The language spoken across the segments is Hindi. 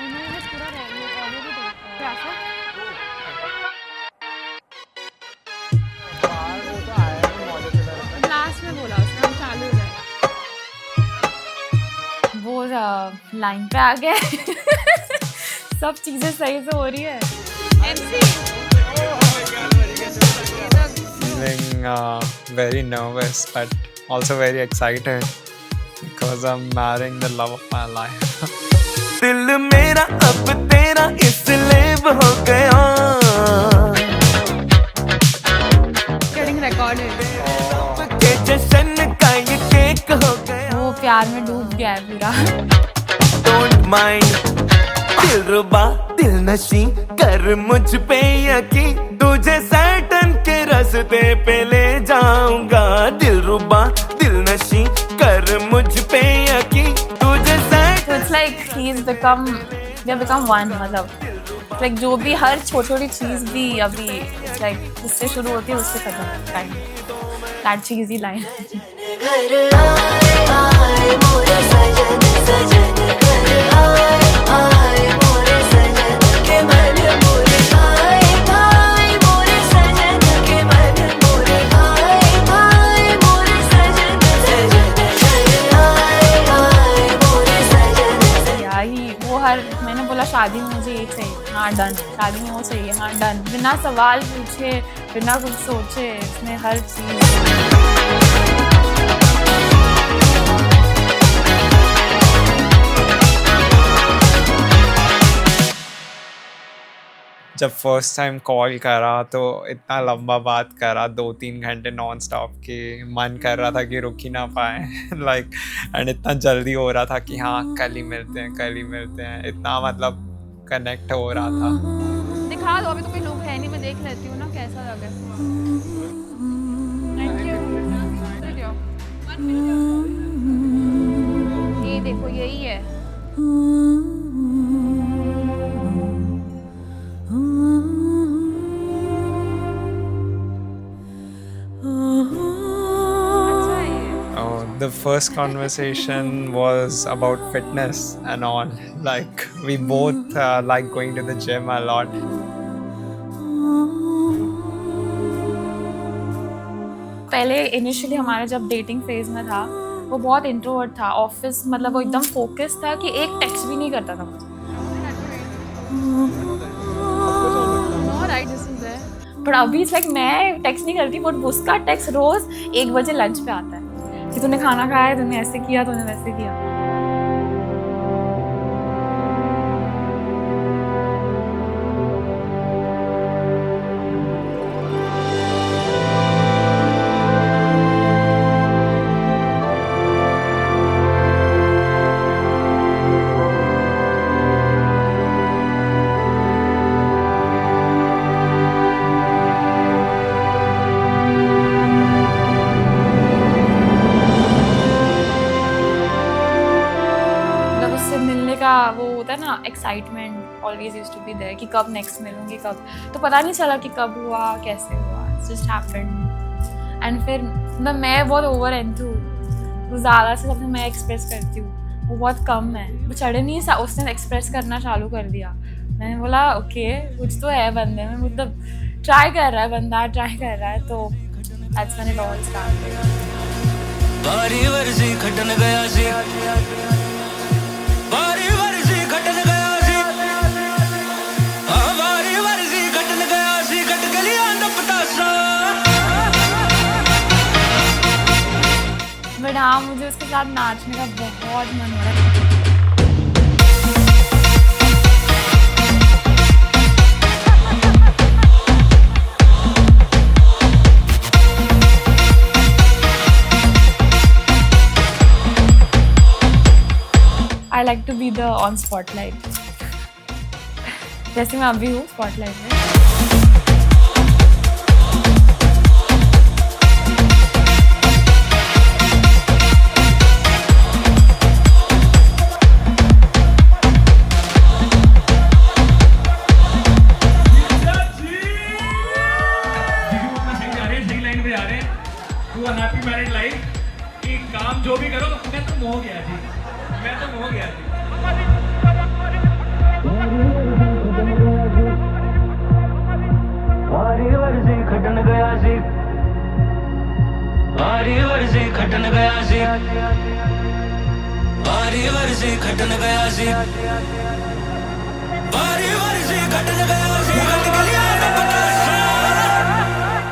उन्होंने बस पूरा ऑडियो भी दे क्या था? वो तो आया नहीं मॉलिक्यूलर पे। लास्ट में बोला उसने, हम चालू हो जाए। वो लाइन पे आ गया सब चीजें सही से हो रही है। MC Feeling very nervous but also very excited because I'm marrying the love of my life. दिल मेरा अब तेरा इसलिए हो गया। getting recorded। के जश्न का ये केक हो गया। वो प्यार में डूब गया है पूरा। Don't mind दिलरुबा दिल नशी कर मुझ पे यकीन, तुझे सैटर्न के रास्ते पे ले जाऊंगा। दिलरुबा दिल नशी कर मुझ पे यकीन, तुझे So it's like we have become one, मतलब like जो भी हर छोटी छोटी चीज भी अभी it's like उससे शुरू होती है उससे खत्म होता है। That cheesy line। घर आए मोरे सजन सजन, घर आए मोरे सजन के मन मोरे आए मोरे सजन के मन मोरे आए मोरे सजन सजन, घर आए मोरे सजन। यही वो हर मैंने बोला शादी में मुझे ये चाहिए, हाँ डन। शादी में वो चाहिए, हाँ डन। बिना सवाल पूछे बिना कुछ सोचे इसमें हर चीज। जब फर्स्ट टाइम कॉल करा तो इतना लंबा बात करा, 2-3 घंटे नॉन स्टॉप के। मन कर रहा था कि रुक ही ना पाए लाइक एंड इतना जल्दी हो रहा था कि हाँ कल ही मिलते हैं, कल ही मिलते हैं। इतना मतलब कनेक्ट हो रहा था। दिखा दो, अभी तो कोई लोग है नहीं, मैं देख लेती हूँ ना कैसा लगे। Thank you. ये देखो यही है। अच्छा है ये। The first conversation was about fitness and all. Like we both like going to the gym a lot. पहले इनिशियली हमारा जब डेटिंग फेज में था वो बहुत इंट्रोवर्ट था। ऑफिस मतलब वो एकदम फोकस था कि एक टेक्स्ट भी नहीं करता था मुझे। बट अभी लाइक मैं टेक्स्ट नहीं करती, बट उसका टेक्स्ट रोज 1 बजे लंच पे आता है कि तूने खाना खाया, तूने ऐसे किया, तूने वैसे किया। वो होता है ना excitement always used to be there कि कब नेक्स्ट मिलूंगी, कब। तो पता नहीं चला कि कब हुआ, कैसे हुआ, इट्स जस्ट हैपेंड। एंड फिर मतलब मैं बहुत ओवर एंथू, तो ज़्यादा से सबसे मैं एक्सप्रेस करती हूँ, वो बहुत कम है। वो चढ़े नहीं, उसने एक्सप्रेस करना चालू कर दिया। मैंने बोला ओके कुछ तो है बंदे में, मतलब ट्राई कर रहा है बंदा, ट्राई कर रहा है। तो that's when it all started. बारी वर्जी खटन गया सी, बारी वर्जी खटन गया सी, हाँ बारी वर्जी खटन गया सी, खट के लिया न पतासा। बट हाँ मुझे उसके साथ नाचने का बहुत मन हो रहा है। I like to be the on spotlight, जैसे मैं अभी हूँ spotlight में। हैप्पी मैरिड लाइफ कि काम जो भी करो मैं तो मोह गया जी, मैं तो मोह गया जी। वारी वर्जी खटन गया सी वारी वर्जी खटन गया सी वारी वर्जी खटन गया सी खट गलियां दा पतासा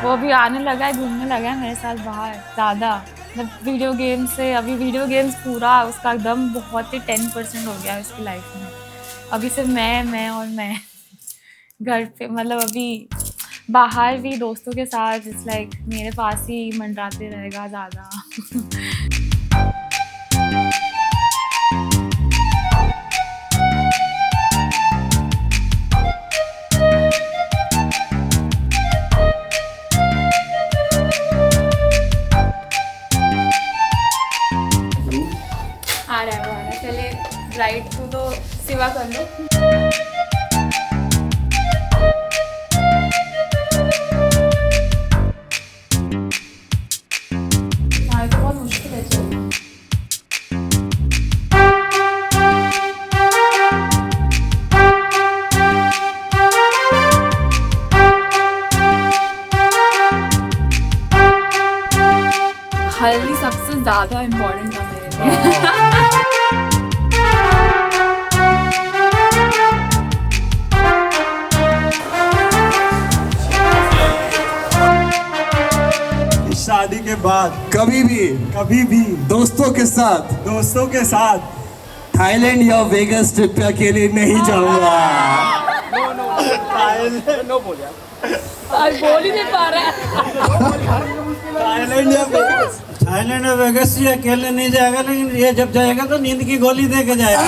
वो भी आने लगा है, घूमने लगा है मेरे साथ बाहर ज़्यादा। मतलब वीडियो गेम से अभी वीडियो गेम्स पूरा उसका एकदम बहुत ही 10% हो गया है उसकी लाइफ में। अभी सिर्फ मैं और मैं घर पे, मतलब अभी बाहर भी दोस्तों के साथ इट्स लाइक मेरे पास ही मंडराते रहेगा ज़्यादा। आ रहा है वो आ रहा है, चले राइट तू तो सेवा कर लो। हाँ, तो बहुत मुश्किल है चल। हल्दी सबसे ज़्यादा इम्पोर्टेंट था मेरे लिए। शादी के बाद कभी भी दोस्तों के साथ थाईलैंड या वेगस ट्रिप पे अकेले नहीं जाऊंगा। आज बोल ही नहीं पा रहा है। थाईलैंड या वेगस ये अकेले नहीं जाएगा, लेकिन ये जब जाएगा तो नींद की गोली दे के जाएगा।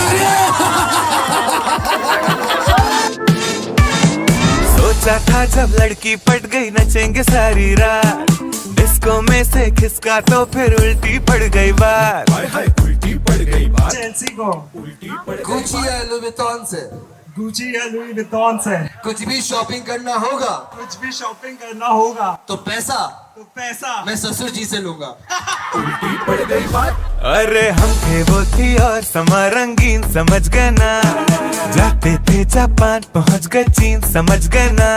सोचा था जब लड़की पट गई नचेंगे सारी रात, डिस्को में से खिसका तो फिर उल्टी पड़ गई बात। उल्टी पड़ गई बात। चेल्सी को गुची या लुई विटॉन से गुची या लुई विटॉन से कुछ भी शॉपिंग करना होगा तो पैसा मैं ससुर जी से लूंगा। अरे हम थे वो थी और समा रंगीन, समझ गए ना। जाते थे जापान पहुंच गए चीन, समझ गए ना।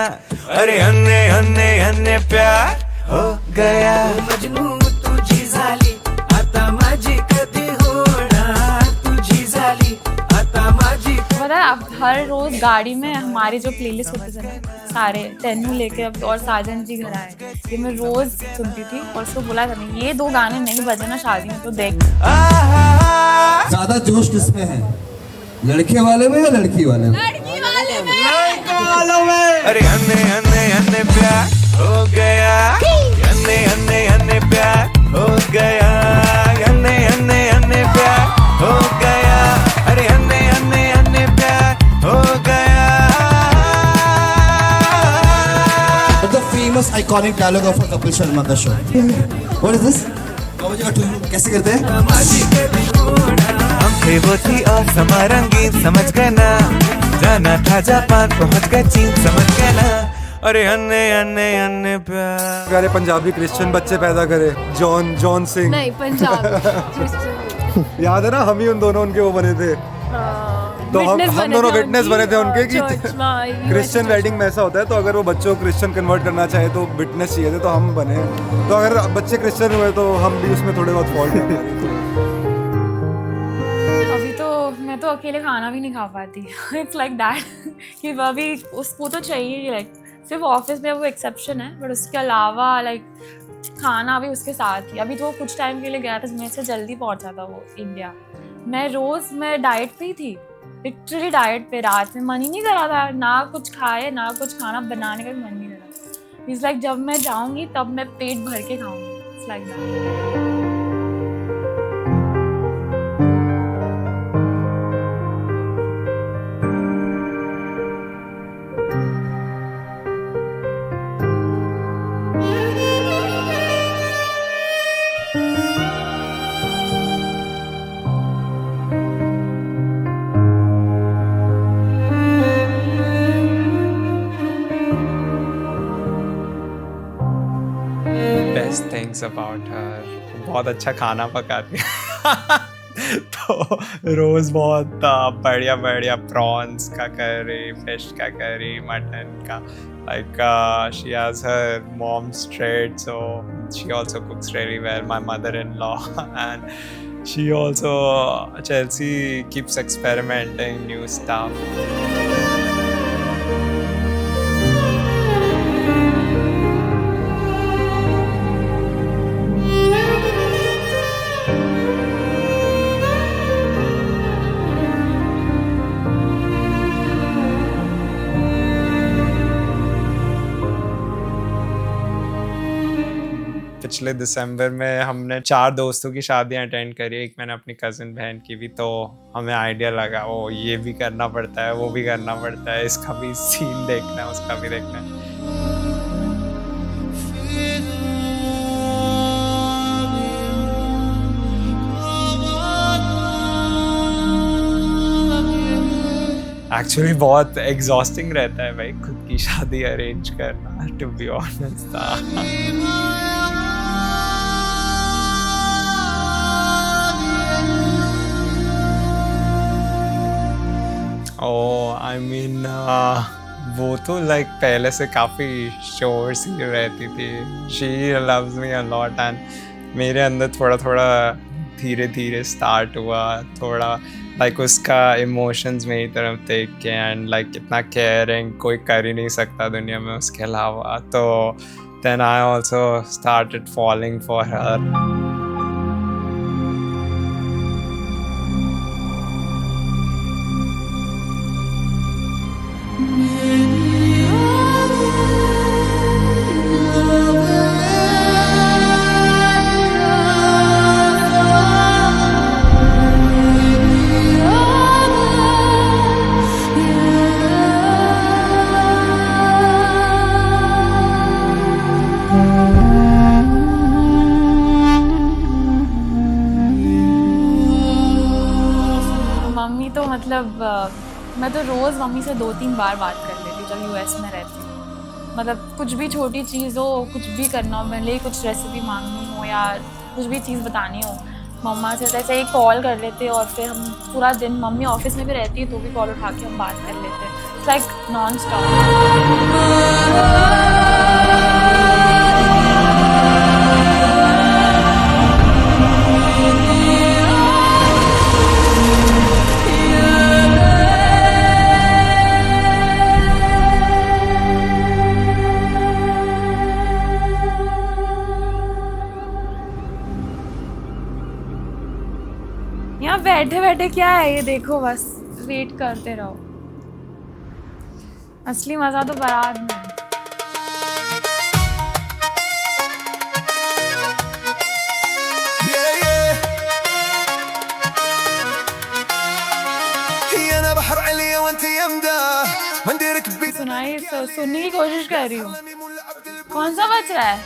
अरे अन्य प्यार हो गया। मजनू तुझी झाली आता माझी कधी होणार तुझी झाली आता माझी पता है अब हर रोज गाड़ी में हमारी जो प्लेलिस्ट होती थी ना, सारे तेनू लेके अब और साजन जी घर आए, ये मैं रोज सुनती थी और उसको बोला था मैं ये 2 गाने नहीं बजे ना शादी में तो देख। ज्यादा जोश किसमें है, लड़के वाले में या लड़की वाले में? अरे अन्य प्यार हो गया। अन्य प्यार हो गया। अन्य प्यार हो गया। अरे अन्य प्यार हो गया। The famous iconic dialogue of Kapil Sharma का show. What is this? कैसे करते हैं? हम थे वो थी और समा रंगीन, समझ गए ना। जाना था जापान पहुंच गए चीन, समझ गए ना। अरे अन्य प्यार। अरे पंजाबी क्रिश्चियन बच्चे पैदा करे, जॉन सिंह। नहीं पंजाब याद है ना, हम ही उन दोनों उनके वो बने थे। तो हम दोनों विटनेस बने थे उनके कि क्रिश्चियन वेडिंग में ऐसा होता है, तो अगर वो बच्चों को क्रिश्चियन कन्वर्ट करना चाहे तो विटनेस चाहिए थे, तो हम बने। तो अगर बच्चे क्रिश्चियन हुए तो हम भी उसमें थोड़े बहुत फॉल्ट हैं। अभी तो मैं तो अकेले खाना भी नहीं खा पाती। इट्स लाइक दैट कि अभी उसको तो चाहिए ही, लाइक सिर्फ ऑफिस में वो एक्सेप्शन है, बट उसके अलावा लाइक खाना भी उसके साथ ही। अभी तो वो कुछ टाइम के लिए गया था, मेरे से जल्दी पहुंचा था वो इंडिया। मैं डाइट पे ही थी, लिटरली डाइट पे। रात में मन ही नहीं करा था ना कुछ खाए ना कुछ खाना बनाने का भी मन नहीं करा। इट्स लाइक जब मैं जाऊंगी तब मैं पेट भर के खाऊंगी। It's like that. Best things about her, बहुत अच्छा खाना पकाती है। तो रोज़ बहुत बढ़िया प्रॉन्स का करी, फिश का करी, मटन का Like she has her mom's trade, so she also cooks really well. My mother-in-law, and she also Chelsea keeps experimenting new stuff. पिछले दिसंबर में हमने 4 दोस्तों की शादियां अटेंड करी। एक मैंने अपनी कज़न बहन की भी, तो हमें आइडिया लगा ओ ये भी करना पड़ता है, वो भी करना पड़ता है, इसका भी सीन देखना है, उसका भी देखना है। एक्चुअली बहुत एग्जॉस्टिंग रहता है भाई खुद की शादी अरेंज करना, to be honest. I mean वो तो लाइक पहले से काफ़ी श्योर सी रहती थी। She loves me a lot and मेरे अंदर थोड़ा थोड़ा धीरे धीरे स्टार्ट हुआ, थोड़ा लाइक उसका इमोशंस मेरी तरफ देख के, एंड लाइक इतना केयरिंग कोई कर ही नहीं सकता दुनिया में उसके अलावा। तो then I also started falling for her. मैं तो रोज़ मम्मी से 2-3 बार बात कर लेती हूँ जब यूएस में रहती हूँ। मतलब कुछ भी छोटी चीज़ हो, कुछ भी करना हो, भले कुछ रेसिपी मांगनी हो या कुछ भी चीज़ बतानी हो, मम्मा से ऐसे एक कॉल कर लेते और फिर हम पूरा दिन, मम्मी ऑफिस में भी रहती है तो भी कॉल उठा के हम बात कर लेते हैं। It's like non stop. यहाँ बैठे बैठे क्या है ये देखो, बस वेट करते रहो। असली मजा तो बारात में। सुनाई सुनने की कोशिश कर रही हूँ। कौन सा बच रहा है?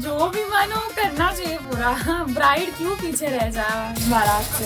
जो भी मन हो करना चाहिए पूरा। ब्राइड क्यों पीछे रह जाए बारात से?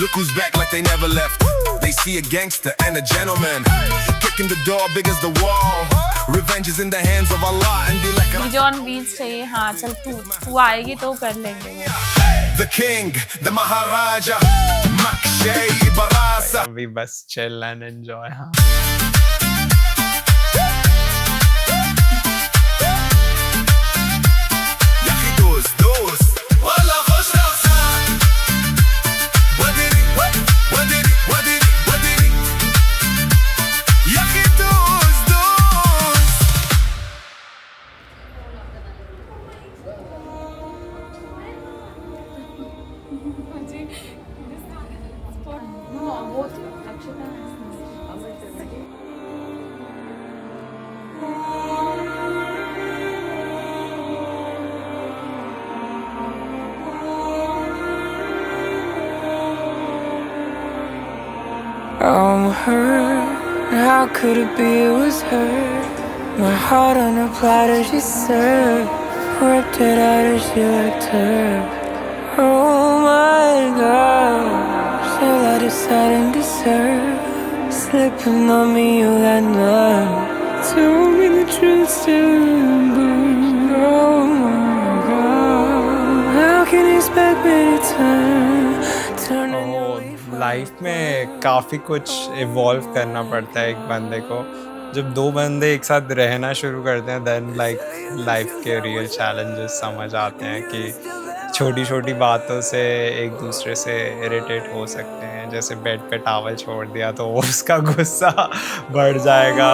Look who's back like they never left. They see a gangster and a gentleman kicking the door big as the wall. Revenge is in the hands of Allah and be like beach on beach चाहिए। हाँ चल तू आएगी तो कर लेंगे। The king, the Maharaja, Makshay Barasa. अभी बस chill and enjoy. हाँ। I'm hurt, how could it be it was her? My heart on a platter she served, ripped it out as she liked her. Oh my gosh, till I decide and deserve. Slipping on me, you got nerve. Tell me the truth, still remember. Oh my God, how can you expect me to turn on your way? Life में काफ़ी कुछ इवॉल्व करना पड़ता है एक बंदे को. जब दो बंदे एक साथ रहना शुरू करते हैं देन लाइक लाइफ के रियल चैलेंजेस समझ आते हैं कि छोटी छोटी बातों से एक दूसरे से इरिटेट हो सकते हैं. जैसे बेड पे टॉवल छोड़ दिया तो उसका गुस्सा बढ़ जाएगा.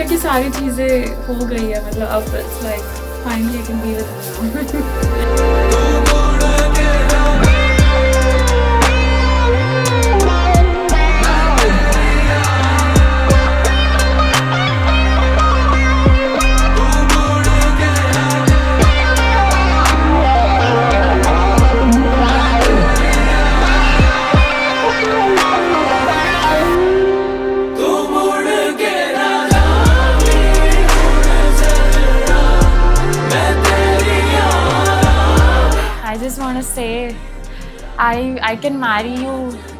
की सारी चीज़ें हो गई है, मतलब अब it's like finally I can be with say I can marry you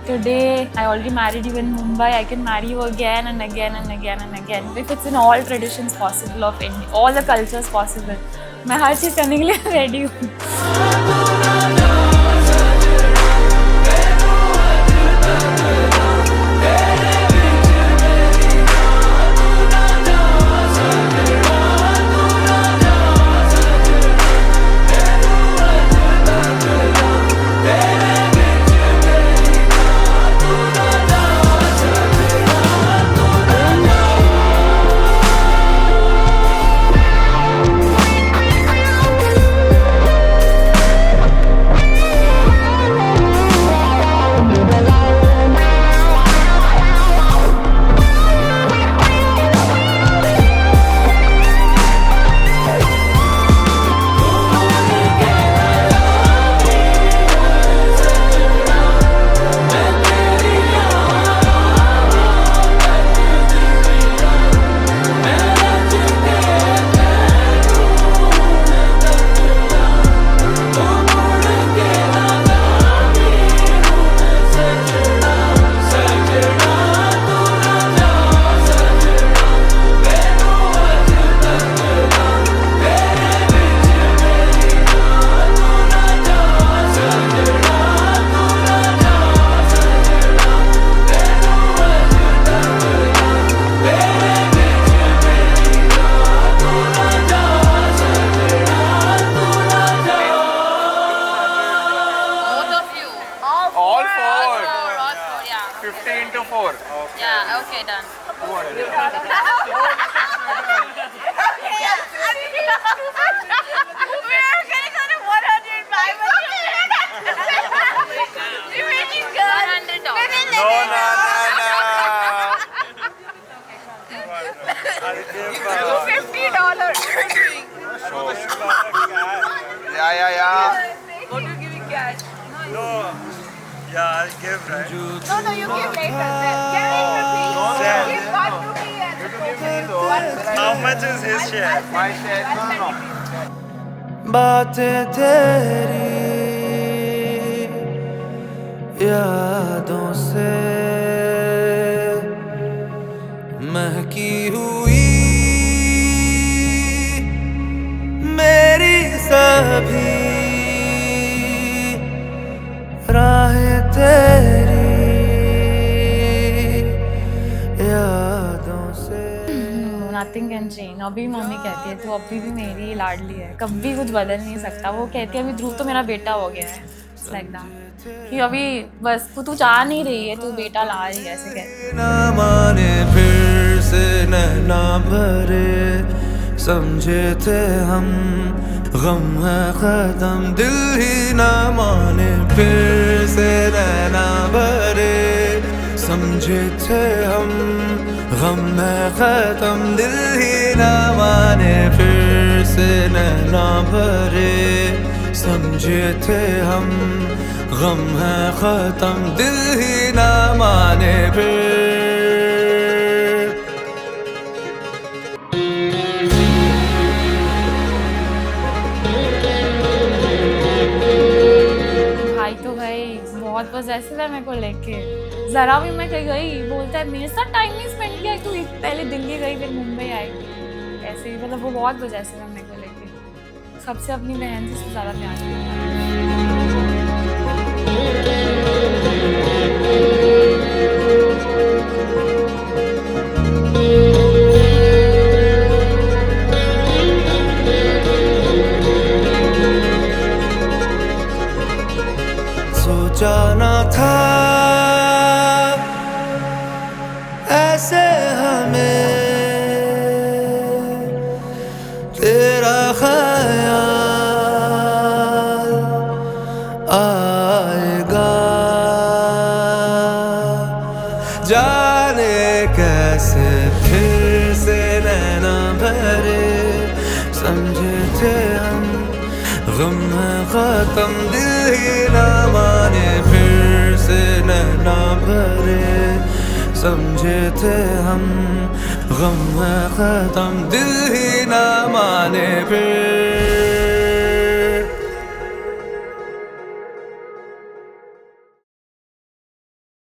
today. I already married you in Mumbai. I can marry you again and again and again and again. If it's in all traditions possible of India, all the cultures possible, मैं हर चीज़ करने के लिए ready हूँ. Okay, done. What do you give in cash? No. Yeah, I'll give, right? No, you give later. Give 1 rupee and How much is his share? My share? No. बातें तेरी यादों से महकी हुई मेरी सभी राहें तेरी यादों से. Nothing can change. अभी मम्मी कहती है तो अभी भी मेरी लाडली है, कभी कुछ बदल नहीं सकता. वो कहती है अभी ध्रुव तो मेरा बेटा हो गया है, इट्स लाइक दैट कि अभी बस तू चाह नहीं रही है, तू बेटा ला रही है, ऐसे कहते ना माने फिर से नैना भरे, समझे थे हम गम है खत्म, दिल ही ना माने फिर से नैना भरे, समझे थे हम गम है खत्म, दिल ही ना माने फिर से नैना भरे, समझे थे हम गम है खत्म, दिल ही ना माने फिर। भाई तो भाई बहुत पॉसेसिव है मेरे को लेके, जरा भी मैं कहीं गई बोलता है मेरे साथ टाइम नहीं स्पेंड किया, तू पहले दिल्ली गई फिर मुंबई आई, ऐसे ही मतलब वो बहुत पॉसेसिव है मेरे को लेके, सबसे अपनी बहन से ज़्यादा प्यार करता है। सोचा ना था ऐसे हमें तेरा ख्याल आएगा, जाने कैसे फिर से नैना भरे, समझे थे हम गम है खत्म, दिल ही ना माने फिर से नैना भरे, समझे थे हम गम है खत्म, दिल ही ना माने फिर।